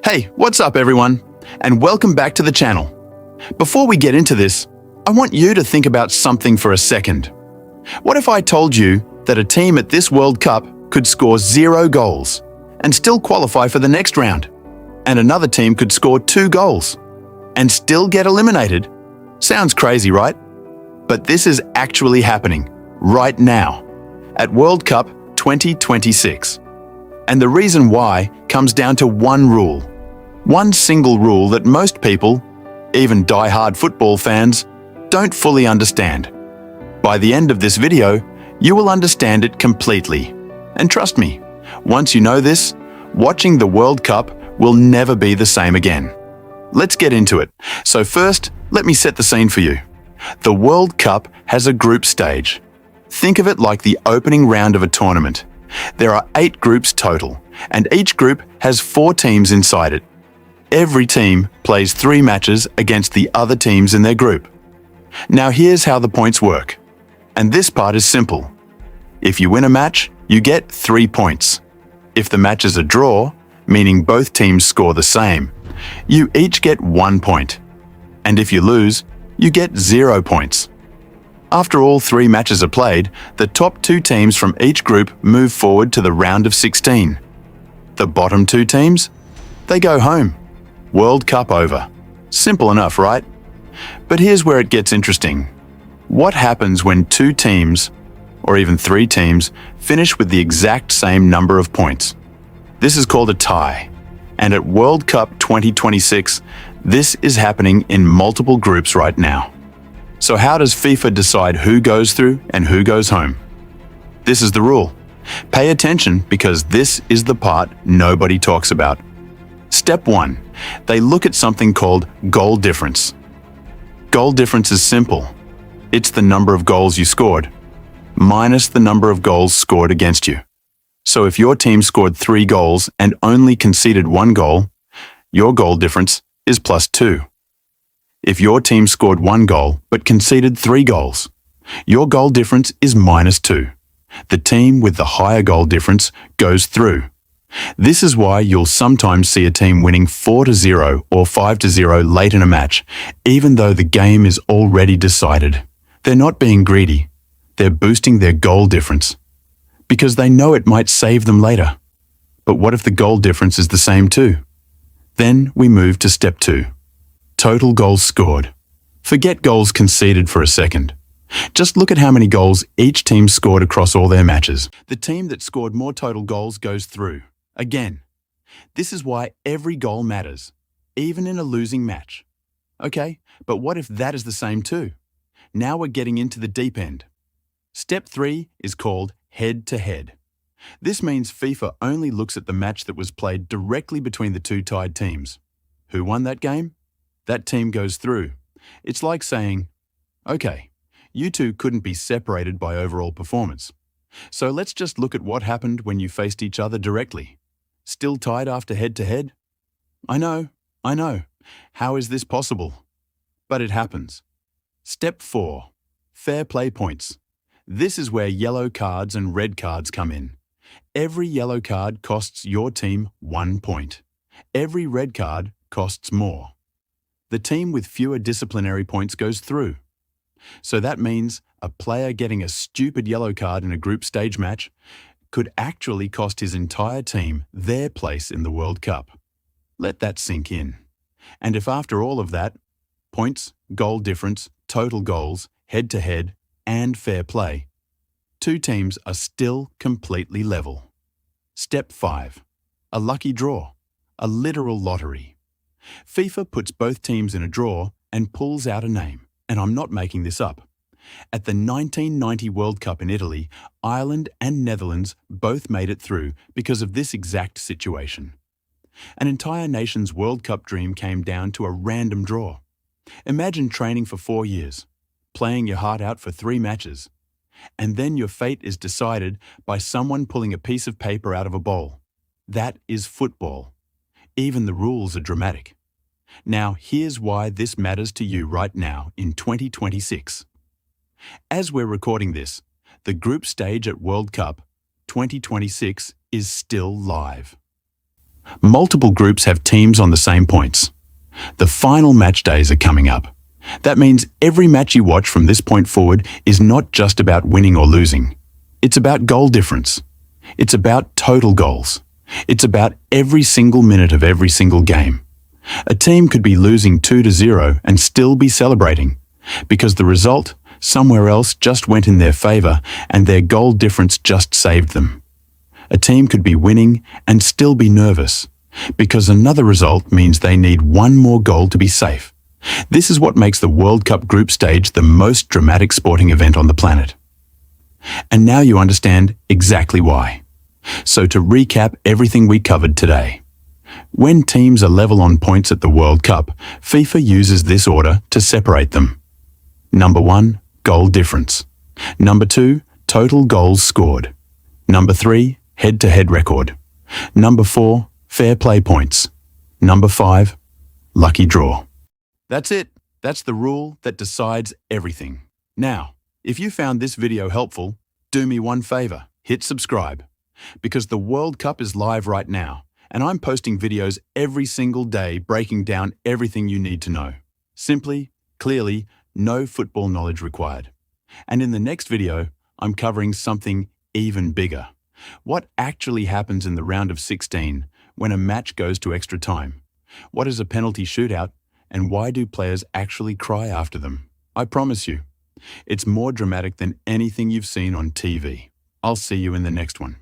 Hey, what's up everyone? And welcome back to the channel. Before we get into this, I want you to think about something for a second. What if I told you that a team at this World Cup could score 0 goals and still qualify for the next round, and another team could score 2 goals and still get eliminated? Sounds crazy, right? But this is actually happening right now at World Cup 2026. And the reason why comes down to one rule. One single rule that most people, even die-hard football fans, don't fully understand. By the end of this video, you will understand it completely. And trust me, once you know this, watching the World Cup will never be the same again. Let's get into it. So first, let me set the scene for you. The World Cup has a group stage. Think of it like the opening round of a tournament. There are 8 groups total, and each group has 4 teams inside it. Every team plays 3 matches against the other teams in their group. Now here's how the points work. And this part is simple. If you win a match, you get 3 points. If the match is a draw, meaning both teams score the same, you each get 1 point. And if you lose, you get 0 points. After all 3 matches are played, the top 2 teams from each group move forward to the round of 16. The bottom 2 teams? They go home. World Cup over. Simple enough, right? But here's where it gets interesting. What happens when 2 teams, or even 3 teams, finish with the exact same number of points? This is called a tie. And at World Cup 2026, this is happening in multiple groups right now. So how does FIFA decide who goes through and who goes home? This is the rule. Pay attention because this is the part nobody talks about. Step 1. They look at something called goal difference. Goal difference is simple. It's the number of goals you scored, minus the number of goals scored against you. So if your team scored 3 goals and only conceded 1 goal, your goal difference is +2. If your team scored 1 goal but conceded 3 goals, your goal difference is -2. The team with the higher goal difference goes through. This is why you'll sometimes see a team winning 4-0 or 5-0 late in a match, even though the game is already decided. They're not being greedy. They're boosting their goal difference because they know it might save them later. But what if the goal difference is the same too? Then we move to step 2. Total goals scored. Forget goals conceded for a second. Just look at how many goals each team scored across all their matches. The team that scored more total goals goes through. Again, this is why every goal matters, even in a losing match. Okay, but what if that is the same too? Now we're getting into the deep end. Step 3 is called head-to-head. This means FIFA only looks at the match that was played directly between the 2 tied teams. Who won that game? That team goes through. It's like saying, okay, you 2 couldn't be separated by overall performance. So let's just look at what happened when you faced each other directly. Still tied after head-to-head? I know. How is this possible? But it happens. Step 4. Fair play points. This is where yellow cards and red cards come in. Every yellow card costs your team 1 point. Every red card costs more. The team with fewer disciplinary points goes through. So that means a player getting a stupid yellow card in a group stage match could actually cost his entire team their place in the World Cup. Let that sink in. And if after all of that, points, goal difference, total goals, head-to-head, and fair play, 2 teams are still completely level. Step 5. A lucky draw. A literal lottery. FIFA puts both teams in a draw and pulls out a name. And I'm not making this up. At the 1990 World Cup in Italy, Ireland and Netherlands both made it through because of this exact situation. An entire nation's World Cup dream came down to a random draw. Imagine training for 4 years, playing your heart out for 3 matches, and then your fate is decided by someone pulling a piece of paper out of a bowl. That is football. Even the rules are dramatic. Now, here's why this matters to you right now in 2026. As we're recording this, the group stage at World Cup 2026 is still live. Multiple groups have teams on the same points. The final match days are coming up. That means every match you watch from this point forward is not just about winning or losing. It's about goal difference. It's about total goals. It's about every single minute of every single game. A team could be losing 2-0 and still be celebrating, because the result somewhere else just went in their favor and their goal difference just saved them. A team could be winning and still be nervous, because another result means they need one more goal to be safe. This is what makes the World Cup group stage the most dramatic sporting event on the planet. And now you understand exactly why. So to recap everything we covered today. When teams are level on points at the World Cup, FIFA uses this order to separate them. Number 1, goal difference. Number 2, total goals scored. Number 3, head-to-head record. Number 4, fair play points. Number 5, lucky draw. That's it. That's the rule that decides everything. Now, if you found this video helpful, do me one favor, hit subscribe. Because the World Cup is live right now, and I'm posting videos every single day breaking down everything you need to know. Simply, clearly, no football knowledge required. And in the next video, I'm covering something even bigger. What actually happens in the round of 16 when a match goes to extra time? What is a penalty shootout? And why do players actually cry after them? I promise you, it's more dramatic than anything you've seen on TV. I'll see you in the next one.